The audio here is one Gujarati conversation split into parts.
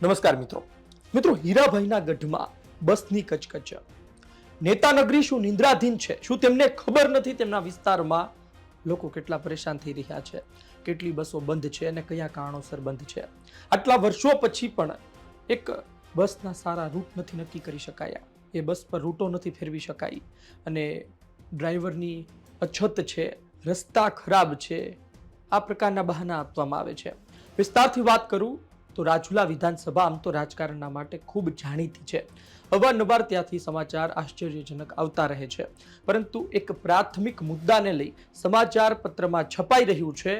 નમસ્કાર મિત્રો હીરાભાઈના ગઢમાં બસની કચકચ, નેતાનગરી શું નિંદ્રાધીન છે? શું તેમને ખબર નથી તેમના વિસ્તારમાં લોકો કેટલા પરેશાન થઈ રહ્યા છે, કેટલી બસો બંધ છે અને કયા કારણોસર બંધ છે? આટલા વર્ષો પછી પણ એક બસના સારા રૂટ નથી નક્કી કરી શકાયા, એ બસ પર રૂટો નથી ફેરવી શકાઈ અને ડ્રાઈવરની અછત છે, રસ્તા ખરાબ છે, આ પ્રકારના બહાના આપવામાં આવે છે. વિસ્તારથી વાત કરું તો રાજુલા વિધાનસભા આમ તો રાજકારણના માટે ખૂબ જાણીતી છે. અવારનવાર ત્યાંથી સમાચાર આશ્ચર્યજનક આવતા રહે છે, પરંતુ એક પ્રાથમિક મુદ્દાને લઈ સમાચાર પત્રમાં છપાઈ રહ્યું છે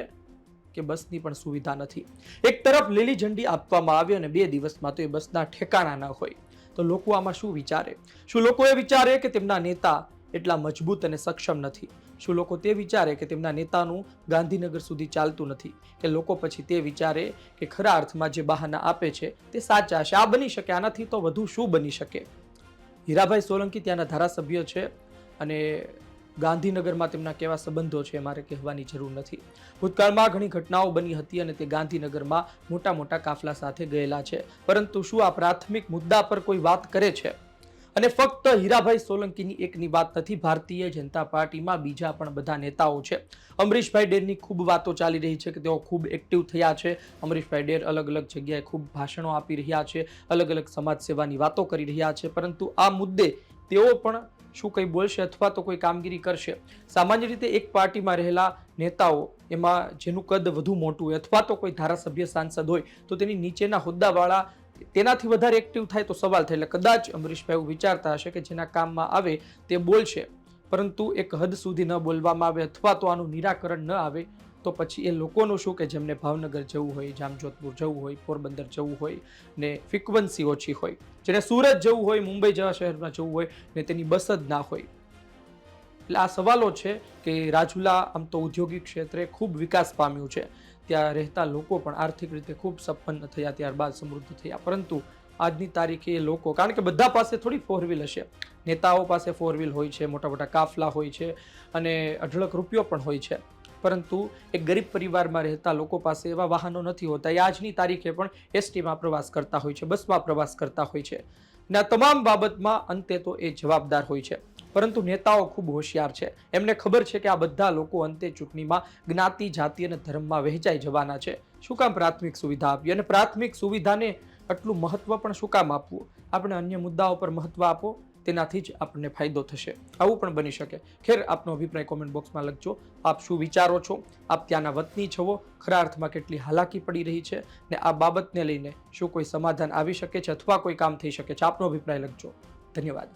કે બસની પણ સુવિધા નથી. એક તરફ લીલી ઝંડી આપવામાં આવી અને 2 દિવસમાં તો એ બસના ઠેકાણા ન હોય, તો લોકો આમાં શું વિચારે? શું લોકો એ વિચારે કે તેમના નેતા એટલા મજબૂત અને સક્ષમ નથી? શું લોકો તે વિચારે કે તેમના નેતાનું ગાંધીનગર સુધી ચાલતું નથી? કે લોકો પછી તે વિચારે કે ખરા અર્થમાં જે બહાના આપે છે તે સાચા છે? આ બની શકે, આનાથી તો વધુ શું બની શકે? હીરાભાઈ સોલંકી ત્યાંના ધારાસભ્ય છે અને ગાંધીનગરમાં તેમના કેવા સંબંધો છે મારે કહેવાની જરૂર નથી. ભૂતકાળમાં ઘણી ઘટનાઓ બની હતી અને તે ગાંધીનગરમાં મોટા મોટા કાફલા સાથે ગયેલા છે, પરંતુ શું આ પ્રાથમિક મુદ્દા પર કોઈ વાત કરે છે? અને ફક્ત હીરાભાઈ સોલંકીની એકની વાત નથી, ભારતીય જનતા પાર્ટીમાં બીજા પણ બધા નેતાઓ છે. અમરીશભાઈ ડેરની ખૂબ વાતો ચાલી રહી છે કે તેઓ ખૂબ એક્ટિવ થયા છે. અમરીશભાઈ ડેર અલગ અલગ જગ્યાએ ખૂબ ભાષણો આપી રહ્યા છે, અલગ અલગ સમાજ સેવાની વાતો કરી રહ્યા છે, પરંતુ આ મુદ્દે તેઓ પણ શું કંઈ બોલશે અથવા તો કોઈ કામગીરી કરશે? સામાન્ય રીતે એક પાર્ટીમાં રહેલા નેતાઓ, એમાં જેનું કદ વધુ મોટું હોય અથવા તો કોઈ ધારાસભ્ય સાંસદ હોય, તો તેની નીચેના હોદ્દાવાળા તેનાથી વધારે એક્ટિવ થાય તો સવાલ થાય. એટલે કદાચ અમરીશભાઈ એવું વિચારતા હશે કે જેના કામમાં આવે તે બોલશે, પરંતુ એક હદ સુધી ન બોલવામાં આવે અથવા તો આનું નિરાકરણ ન આવે તો પછી એ લોકોનું શું કે જેમને ભાવનગર જવું હોય, જામજોધપુર જવું હોય, પોરબંદર જવું હોય ને ફ્રીક્વન્સી ઓછી હોય, જેને સુરત જવું હોય, મુંબઈ જેવા શહેરમાં જવું હોય ને તેની બસ જ ના હોય. એટલે આ સવાલો છે કે રાજુલા આમ તો ઔદ્યોગિક ક્ષેત્રે ખૂબ વિકાસ પામ્યું છે, ત્યાં રહેતા લોકો પણ આર્થિક રીતે ખૂબ સંપન્ન થયા, ત્યારબાદ સમૃદ્ધ થયા, પરંતુ આજની તારીખે એ લોકો, કારણ કે બધા પાસે થોડી 4 વ્હીલ હશે, નેતાઓ પાસે 4 વ્હીલ હોય છે, મોટા મોટા કાફલા હોય છે અને અઢળક રૂપિયો પણ હોય છે, પરંતુ એક ગરીબ પરિવારમાં રહેતા લોકો પાસે એવા વાહનો નથી હોતા. એ આજની તારીખે પણ એસટીમાં પ્રવાસ કરતા હોય છે, બસમાં પ્રવાસ કરતા હોય છે અને આ તમામ બાબતમાં અંતે તો એ જવાબદાર હોય છે. પરંતુ નેતાઓ ખૂબ હોશિયાર છે, એમને ખબર છે કે આ બધા લોકો અંતે ચૂંટણીમાં જ્ઞાતિ, જાતિ અને ધર્મમાં વહેંચાઈ જવાના છે. શું કામ પ્રાથમિક સુવિધા આપવી અને પ્રાથમિક સુવિધાને આટલું મહત્વ પણ શું કામ આપવું? આપણે અન્ય મુદ્દાઓ પર મહત્વ આપો, તેનાથી જ આપણને ફાયદો થશે. આવું પણ બની શકે. ખેર, આપનો અભિપ્રાય કોમેન્ટ બોક્સમાં લખજો. આપ શું વિચારો છો? આપ ત્યાંના વતની છો? ખરા અર્થમાં કેટલી હાલાકી પડી રહી છે ને આ બાબતને લઈને શું કોઈ સમાધાન આવી શકે છે અથવા કોઈ કામ થઈ શકે છે? આપનો અભિપ્રાય લખજો. ધન્યવાદ.